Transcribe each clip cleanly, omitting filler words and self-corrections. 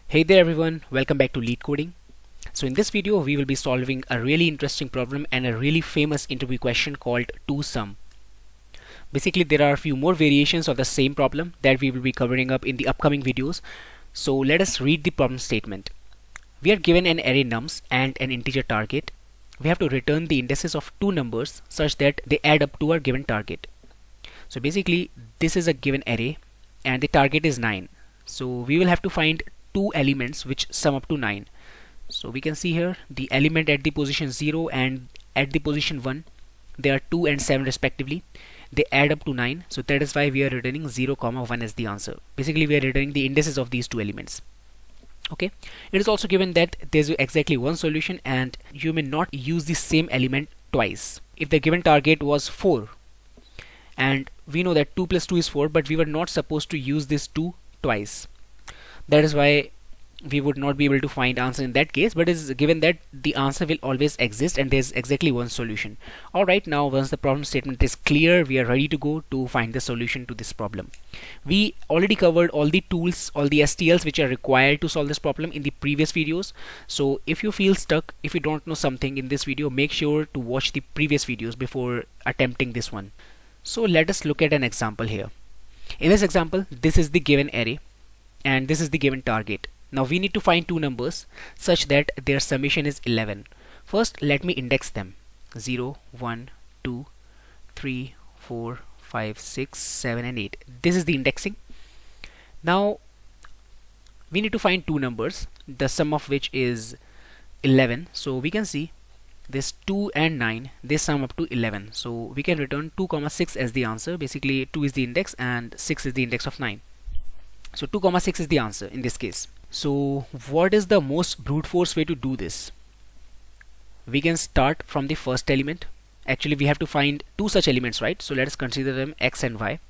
Hey there everyone, welcome back to Lead Coding. So in this video we will be solving a really interesting problem and a really famous interview question called 2sum. Basically there are a few more variations of the same problem that we will be covering up in the upcoming videos. So let us read the problem statement. We are given an array nums and an integer target. We have to return the indices of two numbers such that they add up to our given target. So basically this is a given array and the target is 9. So we will have to find two elements which sum up to 9. So we can see here the element at the position 0 and at the position 1, they are 2 and 7 respectively. They add up to 9, so that is why we are returning 0, 1 as the answer. Basically we are returning the indices of these two elements. Okay, it is also given that there's exactly one solution and you may not use the same element twice. If the given target was 4 and we know that 2 plus 2 is 4, but we were not supposed to use this 2 twice. That is why we would not be able to find answer in that case, but it is given that the answer will always exist and there's exactly one solution. Alright, now once the problem statement is clear, we are ready to go to find the solution to this problem. We already covered all the tools, all the STLs which are required to solve this problem in the previous videos. So if you feel stuck, if you don't know something in this video, make sure to watch the previous videos before attempting this one. So let us look at an example here. In this example, this is the given array and this is the given target. Now we need to find two numbers such that their summation is 11. First let me index them. 0, 1, 2, 3, 4, 5, 6, 7 and 8. This is the indexing. Now we need to find two numbers, the sum of which is 11. So we can see this 2 and 9, they sum up to 11. So we can return 2, 6 as the answer. Basically 2 is the index and 6 is the index of 9. So 2, 6 is the answer in this case. So what is the most brute force way to do this? We can start from the first element. Actually we have to find two such elements, right? So let us consider them x and y.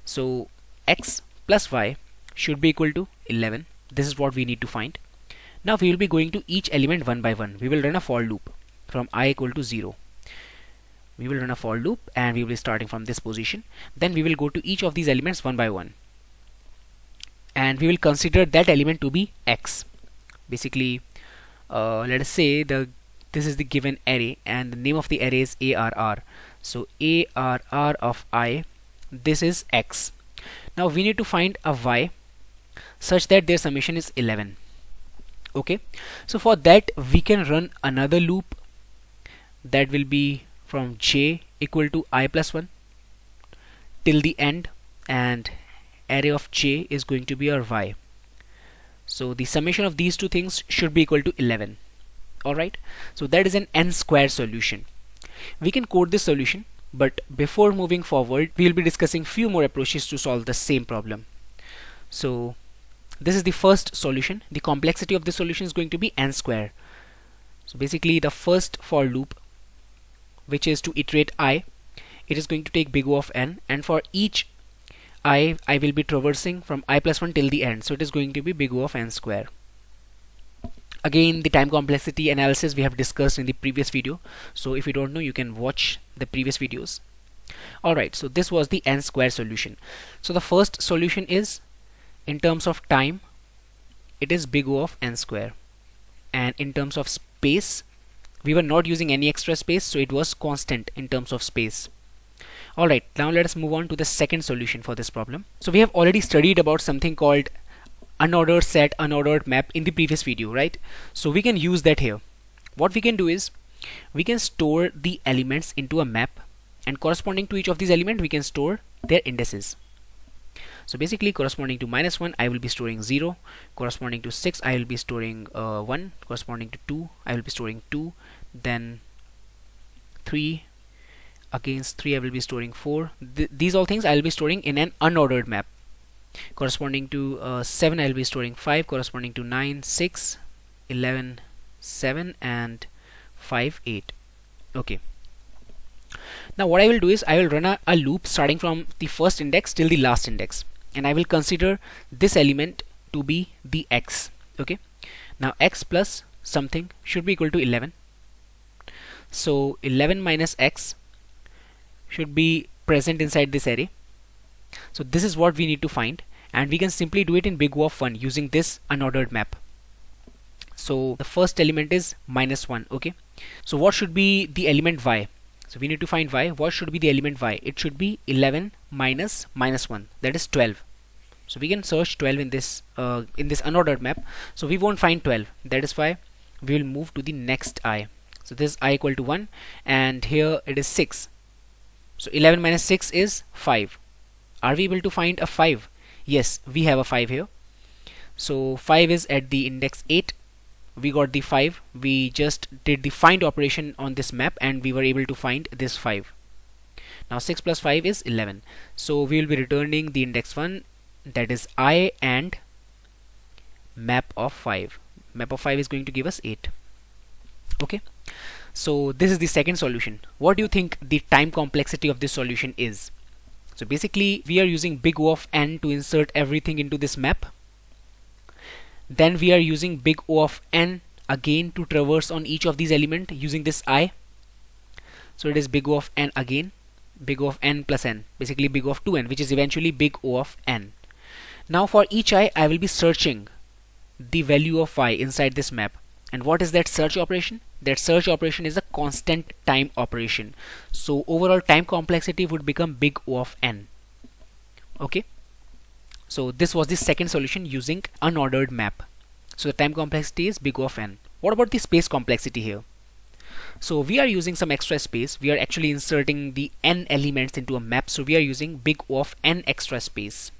So x plus y should be equal to 11. This is what we need to find. Now we will be going to each element one by one. We will run a for loop from I equal to 0. We will run a for loop and we will be starting from this position. Then we will go to each of these elements one by one. And we will consider that element to be x. Basically, let us say this is the given array and the name of the array is ARR. So ARR of I, this is x. Now we need to find a y such that their summation is 11. Okay, so for that we can run another loop that will be from j equal to I plus 1 till the end, and array of j is going to be our y. So the summation of these two things should be equal to 11. Alright, so that is an n square solution. We can code this solution, but before moving forward we will be discussing few more approaches to solve the same problem. So this is the first solution. The complexity of the solution is going to be n square. So basically the first for loop, which is to iterate I, it is going to take big O of n, and for each I will be traversing from I plus 1 till the end, so it is going to be big O of n square. Again, the time complexity analysis we have discussed in the previous video, so if you don't know you can watch the previous videos. Alright, so this was the n square solution. So the first solution is, in terms of time, it is big O of n square, and in terms of space we were not using any extra space, so it was constant in terms of space. Alright, now let us move on to the second solution for this problem. So we have already studied about something called unordered set, unordered map in the previous video, right? So we can use that here. What we can do is we can store the elements into a map, and corresponding to each of these elements we can store their indices. So basically corresponding to -1 I will be storing 0, corresponding to 6 I will be storing 1, corresponding to 2 I will be storing 2, then 3, against 3 I will be storing 4. These all things I will be storing in an unordered map. Corresponding to 7 I will be storing 5, corresponding to 9 6, 11 7 and 5 8. Okay, now what I will do is I will run a loop starting from the first index till the last index, and I will consider this element to be the x. Okay, now x plus something should be equal to 11. So 11 minus x should be present inside this array. So this is what we need to find, and we can simply do it in big O of 1 using this unordered map. So the first element is -1. Okay, so what should be the element y? So we need to find y. What should be the element y? It should be 11 minus -1, that is 12. So we can search 12 in this unordered map. So we won't find 12. That is why we will move to the next I. So this is I equal to 1, and here it is 6. So 11 minus 6 is 5. Are we able to find a 5? Yes, we have a 5 here. So 5 is at the index 8. We got the 5. We just did the find operation on this map and we were able to find this 5. Now 6 plus 5 is 11. So we will be returning the index 1, that is I, and map of 5. Map of 5 is going to give us 8. Okay, so this is the second solution. What do you think the time complexity of this solution is? So basically we are using big O of n to insert everything into this map. Then we are using big O of n again to traverse on each of these elements using this I. So it is big O of n again, big O of n plus n, basically big O of 2n, which is eventually big O of n. Now for each I will be searching the value of y inside this map. And what is that search operation? That search operation is a constant time operation. So overall time complexity would become big O of n. Okay, so this was the second solution using unordered map. So the time complexity is big O of n. What about the space complexity here? So we are using some extra space. We are actually inserting the n elements into a map. So we are using big O of n extra space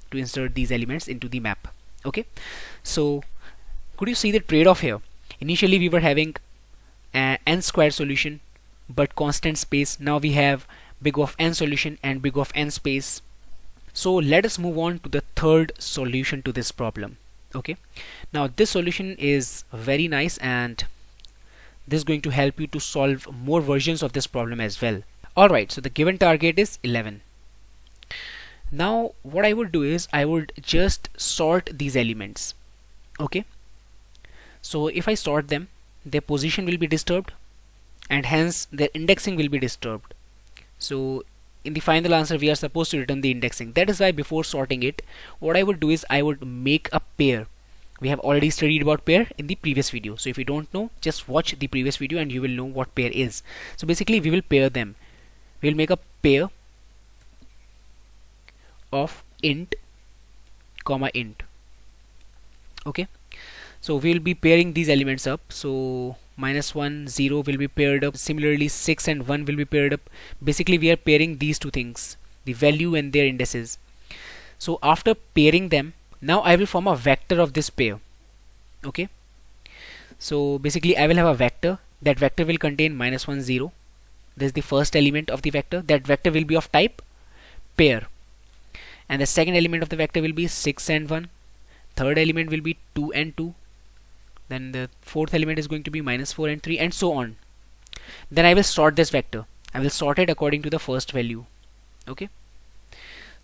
to insert these elements into the map. Okay, so could you see the trade-off here? Initially we were having an n squared solution but constant space. Now we have big O of n solution and big O of n space. So let us move on to the third solution to this problem. Okay, now this solution is very nice and this is going to help you to solve more versions of this problem as well. Alright, so the given target is 11. Now what I would do is I would just sort these elements. Okay, so if I sort them, their position will be disturbed and hence their indexing will be disturbed. So in the final answer we are supposed to return the indexing. That is why before sorting it, what I would do is I would make a pair. We have already studied about pair in the previous video. So if you don't know, just watch the previous video and you will know what pair is. So basically we will pair them. We will make a pair of int comma int. Okay, so we will be pairing these elements up. So -1, 0 will be paired up. Similarly 6 and 1 will be paired up. Basically we are pairing these two things, the value and their indices. So after pairing them, now I will form a vector of this pair. Okay, so basically I will have a vector. That vector will contain -1, 0. This is the first element of the vector. That vector will be of type pair. And the second element of the vector will be 6 and 1. Third element will be 2 and 2. Then the fourth element is going to be -4 and 3, and so on. Then I will sort this vector. I will sort it according to the first value. Okay,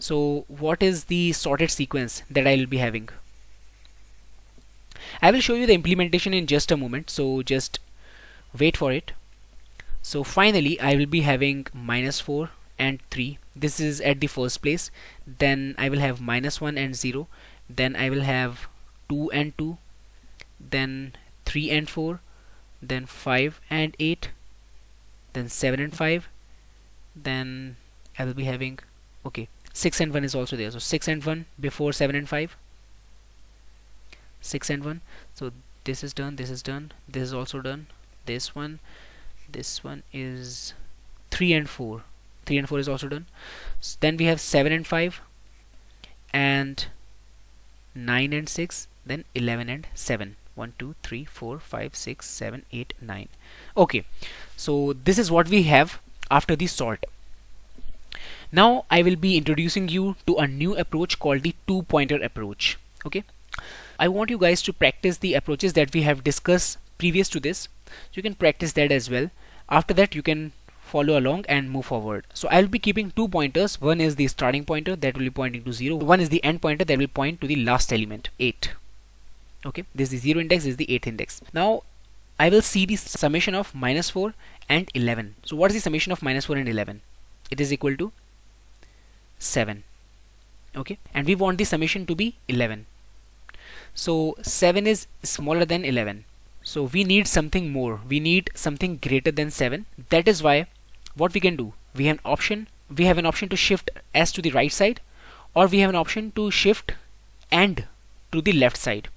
so what is the sorted sequence that I will be having? I will show you the implementation in just a moment, so just wait for it. So finally I will be having -4 and 3. This is at the first place. Then I will have -1 and 0. Then I will have 2 and 2. Then 3 and 4. Then 5 and 8. Then 7 and 5. Then I will be having, okay, 6 and 1 is also there. So 6 and 1 before 7 and 5. 6 and 1. So this is done, this is done, this is also done. This one is 3 and 4. 3 and 4 is also done. So then we have 7 and 5, and 9 and 6, then 11 and 7. 1 2 3 4 5 6 7 8 9. Okay, so this is what we have after the sort. Now I will be introducing you to a new approach called the two-pointer approach. Okay, I want you guys to practice the approaches that we have discussed previous to this. So you can practice that as well. After that you can follow along and move forward. So I'll be keeping two pointers. One is the starting pointer that will be pointing to 0. One is the end pointer that will point to the last element, 8. Okay, this is the 0 index, this is the 8th index. Now I will see the summation of -4 and 11. So what is the summation of -4 and 11? It is equal to 7. okay, and we want the summation to be 11. So 7 is smaller than 11, so we need something more, we need something greater than 7. That is why what we can do, we have an option to shift s to the right side, or we have an option to shift and to the left side.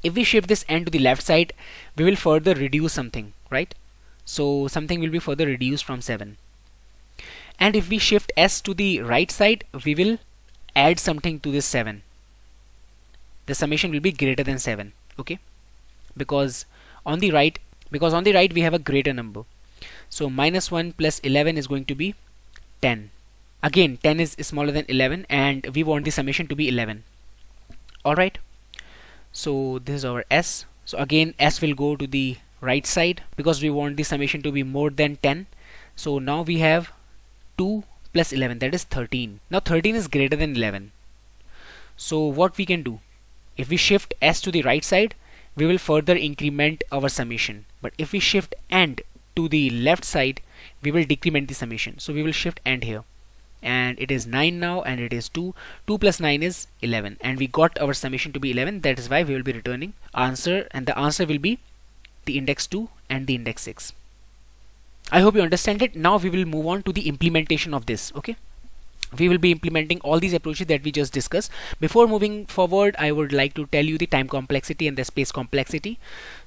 If we shift this n to the left side, we will further reduce something, right? So something will be further reduced from 7. And if we shift s to the right side, we will add something to this 7. The summation will be greater than 7, okay? Because on the right we have a greater number. So -1 plus 11 is going to be 10. Again, 10 is smaller than 11 and we want the summation to be 11. Alright, so this is our s. So again, s will go to the right side because we want the summation to be more than 10. So now we have 2 plus 11, that is 13. Now 13 is greater than 11. So what we can do, if we shift s to the right side, we will further increment our summation. But if we shift and to the left side, we will decrement the summation. So we will shift and here, and it is 9 now, and it is 2. 2 plus 9 is 11, and we got our summation to be 11. That is why we will be returning answer, and the answer will be the index 2 and the index 6. I hope you understand it. Now we will move on to the implementation of this, okay? We will be implementing all these approaches that we just discussed. Before moving forward, I would like to tell you the time complexity and the space complexity.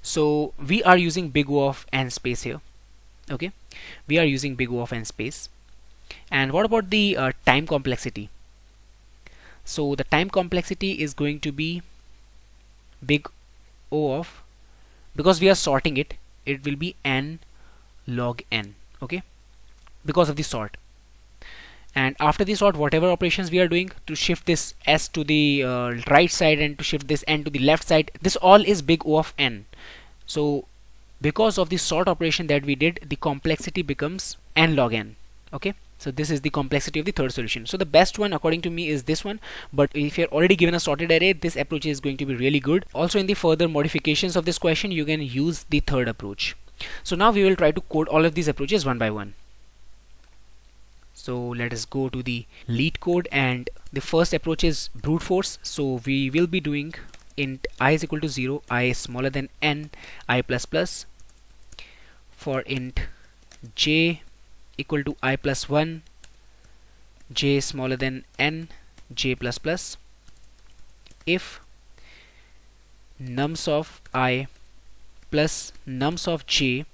So we are using big O of n space here, okay? We are using big O of n space. And what about the time complexity? So the time complexity is going to be big O of, because we are sorting it, it will be n log n, okay, because of the sort. And after the sort, whatever operations we are doing to shift this s to the right side and to shift this n to the left side, this all is big O of n. So because of the sort operation that we did, the complexity becomes n log n, okay? So this is the complexity of the third solution. So the best one according to me is this one, but if you're already given a sorted array, this approach is going to be really good. Also, in the further modifications of this question, you can use the third approach. So now we will try to code all of these approaches one by one. So let us go to the lead code, and the first approach is brute force. So we will be doing int I is equal to 0, I is smaller than n, I plus plus, for int j equal to I plus 1, j is smaller than n, j plus plus, if nums of I plus nums of j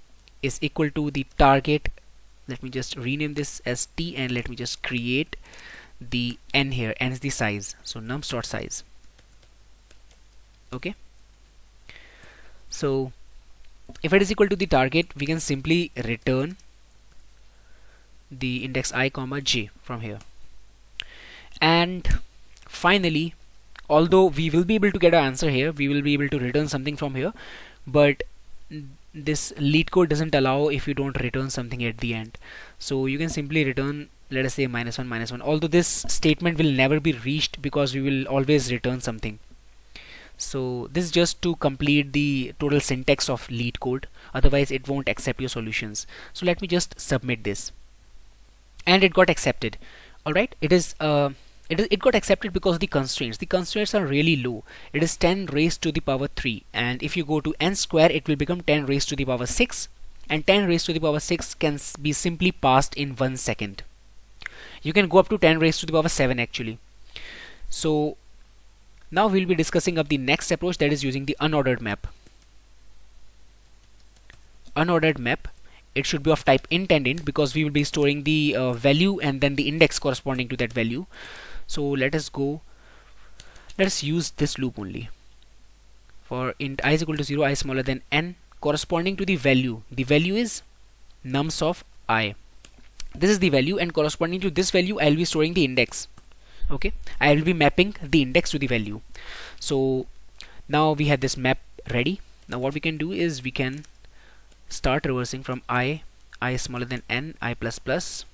is equal to the target. Let me just rename this as t, and let me just create the n here. N is the size, so nums dot size, okay? So if it is equal to the target, we can simply return the index I comma j from here. And finally, although we will be able to get an answer here, we will be able to return something from here, but this lead code doesn't allow if you don't return something at the end. So you can simply return, let us say -1 -1, although this statement will never be reached because we will always return something. So this is just to complete the total syntax of lead code, otherwise it won't accept your solutions. So let me just submit this, and it got accepted. Alright, it got accepted because the constraints are really low. It is 10 raised to the power 3, and if you go to n square, it will become 10 raised to the power 6, and 10 raised to the power 6 can be simply passed in 1 second. You can go up to 10 raised to the power 7 actually. So now we'll be discussing of the next approach, that is using the unordered map. Unordered map, it should be of type int and int, because we will be storing the value and then the index corresponding to that value. So let us use this loop only. For int I is equal to 0, I is smaller than n, corresponding to the value. The value is nums of I. This is the value, and corresponding to this value, I will be storing the index. Okay, I will be mapping the index to the value. So now we have this map ready. Now what we can do is we can start reversing from I is smaller than n, I plus plus.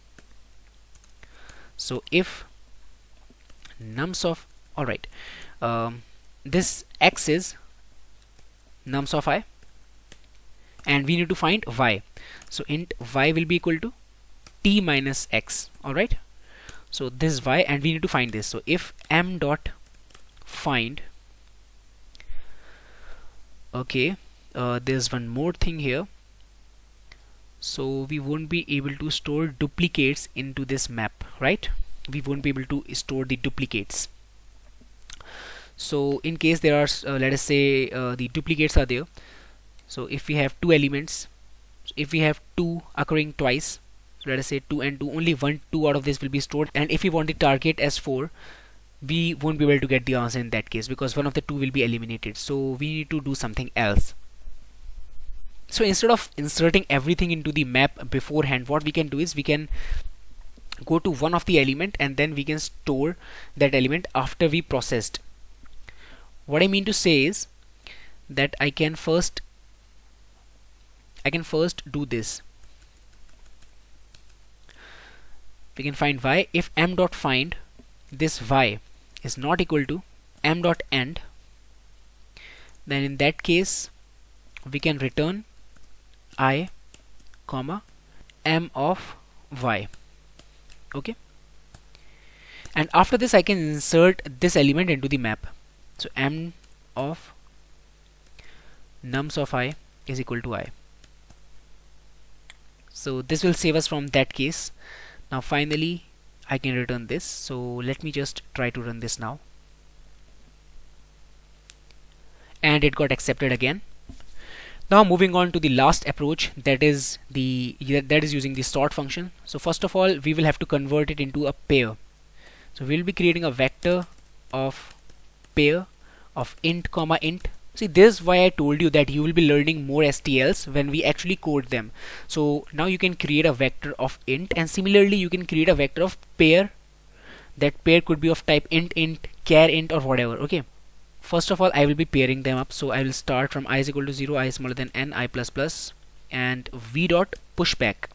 So if nums of, alright, this x is nums of I, and we need to find y. So int y will be equal to t minus x. Alright, So this is y, and we need to find this. So if m dot find, okay, there's one more thing here. So we won't be able to store duplicates into this map, right? We won't be able to store the duplicates. So in case there are let us say the duplicates are there. So if we have two elements, if we have two occurring twice, so let us say 2 and 2, only 1 2 out of this will be stored, and if we want the target as 4, we won't be able to get the answer in that case, because one of the two will be eliminated. So we need to do something else. So instead of inserting everything into the map beforehand, what we can do is we can go to one of the element and then we can store that element after we processed. What I mean to say is that I can first do this. We can find y. If m dot find this y is not equal to m dot end, then in that case we can return I comma m of y. Okay, and after this I can insert this element into the map. So m of nums of I is equal to I. So this will save us from that case. Now finally I can return this. So let me just try to run this now, and it got accepted again. Now moving on to the last approach, that is using the sort function. So first of all, we will have to convert it into a pair. So we'll be creating a vector of pair of int comma int. See, this is why I told you that you will be learning more STLs when we actually code them. So now you can create a vector of int, and similarly you can create a vector of pair. That pair could be of type int, char int, or whatever. Okay. First of all, I will be pairing them up. So I will start from I is equal to 0, I smaller than n, I plus plus, and v dot pushback.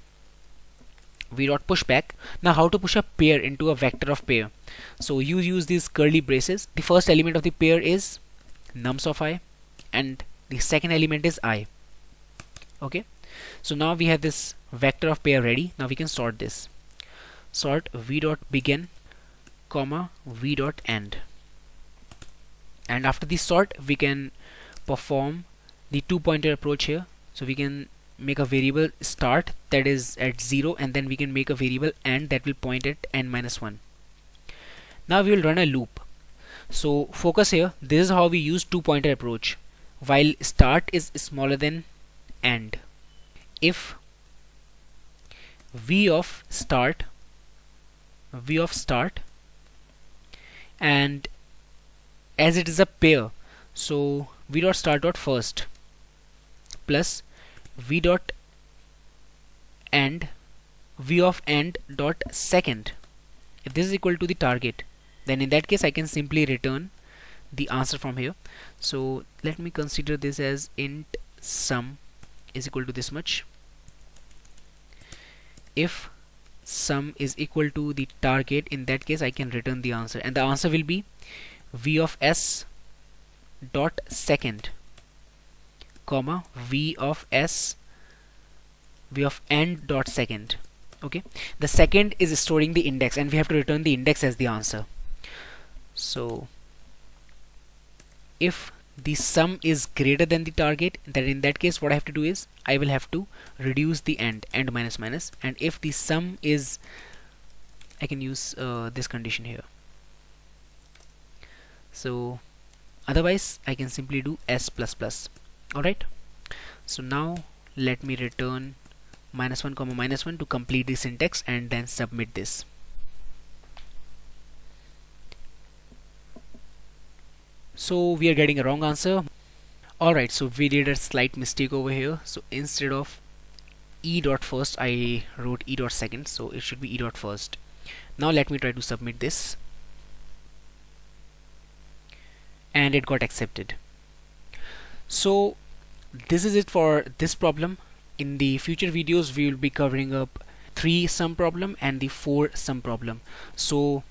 Now how to push a pair into a vector of pair? So you use these curly braces. The first element of the pair is nums of I, and the second element is I. Okay, so now we have this vector of pair ready. Now we can sort this. Sort v dot begin comma v dot end. And after the sort, we can perform the two-pointer approach here. So we can make a variable start that is at 0, and then we can make a variable end that will point at n minus 1. Now we will run a loop. So focus here. This is how we use two-pointer approach. While start is smaller than end, if v of start and as it is a pair, so v dot start dot first plus v dot end v of end dot second, if this is equal to the target, then in that case I can simply return the answer from here. So let me consider this as int sum is equal to this much. If sum is equal to the target, in that case I can return the answer, and the answer will be v of s dot second comma v of end dot second. Okay, the second is storing the index, and we have to return the index as the answer. So if the sum is greater than the target, then in that case what I have to do is I will have to reduce the end minus minus, and if the sum is, I can use this condition here. So otherwise I can simply do s plus plus. Alright, so now let me return minus 1 comma minus 1 to complete the syntax and then submit this. So we are getting a wrong answer. Alright, so we did a slight mistake over here. So instead of e dot first, I wrote e dot second, so it should be e dot first. Now let me try to submit this, and it got accepted. So this is it for this problem. In the future videos we will be covering up 3 sum problem and the 4 sum problem. So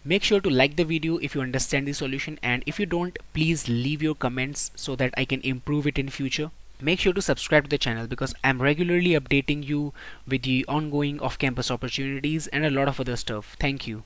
make sure to like the video if you understand the solution, and if you don't, please leave your comments so that I can improve it in future. Make sure to subscribe to the channel because I'm regularly updating you with the ongoing off-campus opportunities and a lot of other stuff. Thank you.